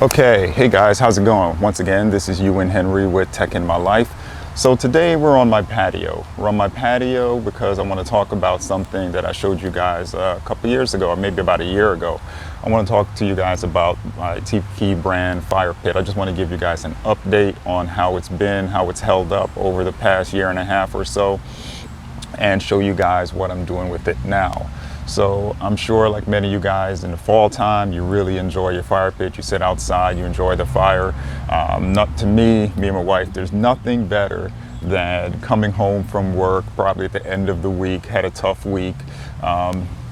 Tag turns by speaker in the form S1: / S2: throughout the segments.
S1: Okay, hey guys, how's it going? Once again, this is Ewan Henry with Tech in My Life. So today we're on my patio. We're on my patio because I want to talk about something that I showed you guys a couple years ago, or maybe about a year ago. I want to talk to you guys about my Tiki Brand Fire-Pit. I just want to give you guys an update on how it's been, how it's held up over the past year and a half or so, and show you guys what I'm doing with it now. So I'm sure, like many of you guys, in the fall time, you really enjoy your fire pit. You sit outside, you enjoy the fire. Not to me and my wife, there's nothing better than coming home from work, probably at the end of the week, had a tough week.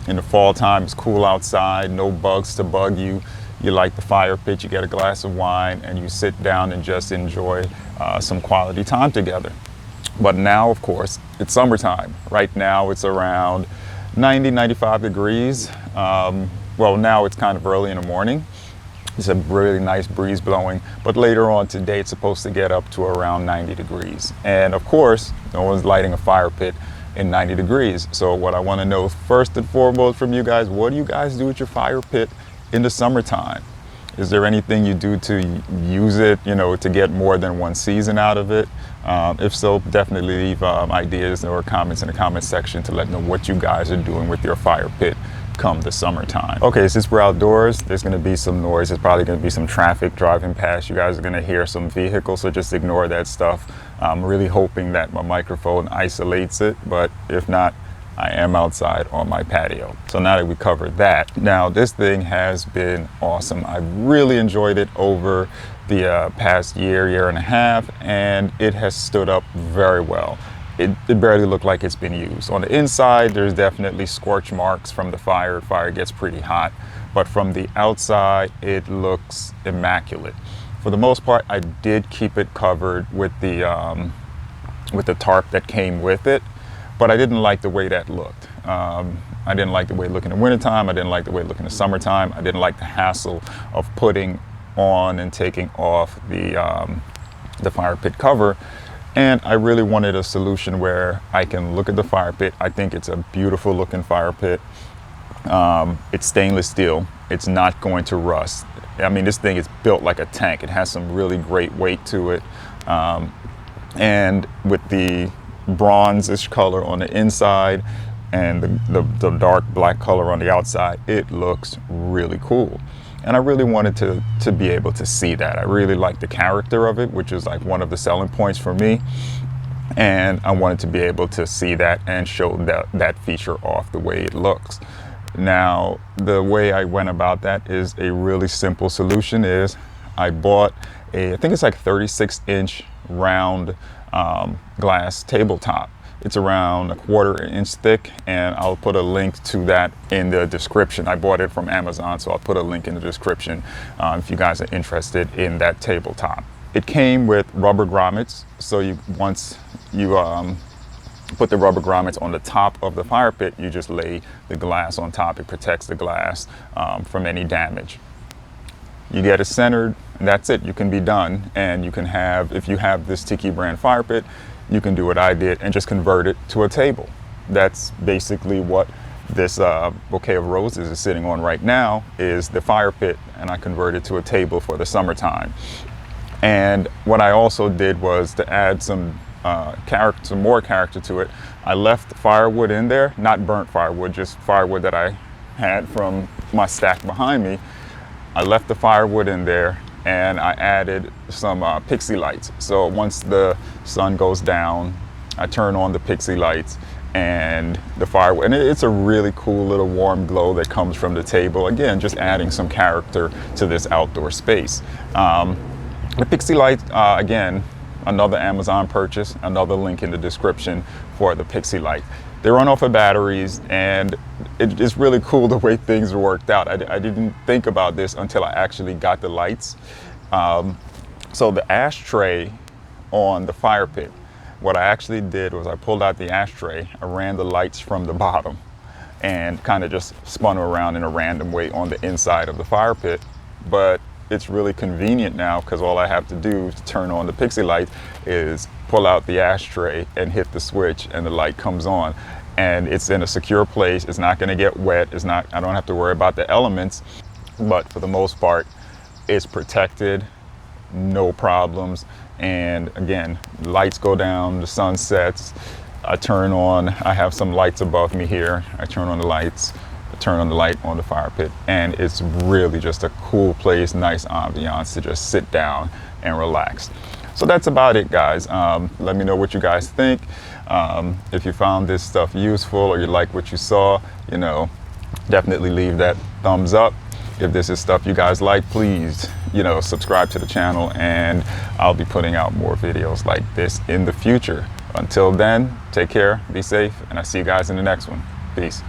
S1: In the fall time, it's cool outside, no bugs to bug you. You light the fire pit, you get a glass of wine, and you sit down and just enjoy some quality time together. But now, of course, it's summertime. Right now, it's around 90-95 degrees. Well, now it's kind of early in the morning. It's a really nice breeze blowing, but later on today it's supposed to get up to around 90 degrees. And of course, no one's lighting a fire pit in 90 degrees. So what I want to know first and foremost from you guys, what do you guys do with your fire pit in the summertime? Is there anything you do to use it, to get more than one season out of it? If so, definitely leave ideas or comments in the comment section to let me know what you guys are doing with your fire pit come the summertime. Okay, since we're outdoors, there's gonna be some noise. There's probably gonna be some traffic driving past. You guys are gonna hear some vehicles, so just ignore that stuff. I'm really hoping that my microphone isolates it, but if not, I am outside on my patio. So now that we covered that, now this thing has been awesome. I've really enjoyed it over the past year and a half, and it has stood up very well. It barely looked like it's been used. On the inside, there's definitely scorch marks from the fire. Fire gets pretty hot, but from the outside, it looks immaculate. For the most part, I did keep it covered with the tarp that came with it, but I didn't like the way that looked. I didn't like the way it looked in the wintertime. I didn't like the way it looked in the summertime. I didn't like the hassle of putting on and taking off the fire pit cover. And I really wanted a solution where I can look at the fire pit. I think it's a beautiful looking fire pit. It's stainless steel. It's not going to rust. I mean, this thing is built like a tank. It has some really great weight to it. And with the bronzish color on the inside and the dark black color on the outside, it looks really cool. And I really wanted to be able to see that. I really like the character of it, which is like one of the selling points for me. And I wanted to be able to see that and show that feature off the way it looks. Now, the way I went about that is a really simple solution. Is I bought I think it's like 36-inch round glass tabletop. It's around 1/4 inch thick, and I'll put a link to that in the description. I bought it from Amazon, so I'll put a link in the description if you guys are interested in that tabletop. It came with rubber grommets, so once you put the rubber grommets on the top of the fire pit, you just lay the glass on top. It protects the glass from any damage. You get it centered, and that's it. You can be done, and you can have, if you have this Tiki Brand Fire Pit, you can do what I did and just convert it to a table. That's basically what this bouquet of roses is sitting on right now, is the fire pit, and I converted to a table for the summertime. And what I also did was to add some more character to it. I left firewood in there, not burnt firewood, just firewood that I had from my stack behind me. I left the firewood in there, and I added some Pixie lights. So once the sun goes down, I turn on the Pixie lights and the firewood. And it's a really cool little warm glow that comes from the table. Again, just adding some character to this outdoor space. The Pixie lights, again, another Amazon purchase, another link in the description for the Pixie light. They run off of batteries, and it's really cool the way things worked out. I didn't think about this until I actually got the lights. So the ashtray on the fire pit, what I actually did was I pulled out the ashtray, I ran the lights from the bottom, and kind of just spun them around in a random way on the inside of the fire pit. But it's really convenient now, because all I have to do to turn on the Pixie light is pull out the ashtray and hit the switch, and the light comes on. And it's in a secure place. It's not going to get wet. I don't have to worry about the elements. But for the most part, It's protected, no problems. And again, lights go down, the sun sets, I turn on, I have some lights above me here. I turn on the lights, I turn on the light on the fire pit, and it's really just a cool place, nice ambiance to just sit down and relax. So that's about it, guys. Let me know what you guys think. If you found this stuff useful or you like what you saw, you know, definitely leave that thumbs up. If this is stuff you guys like, please, you know, subscribe to the channel, and I'll be putting out more videos like this in the future. Until then, take care, be safe, and I'll see you guys in the next one. Peace.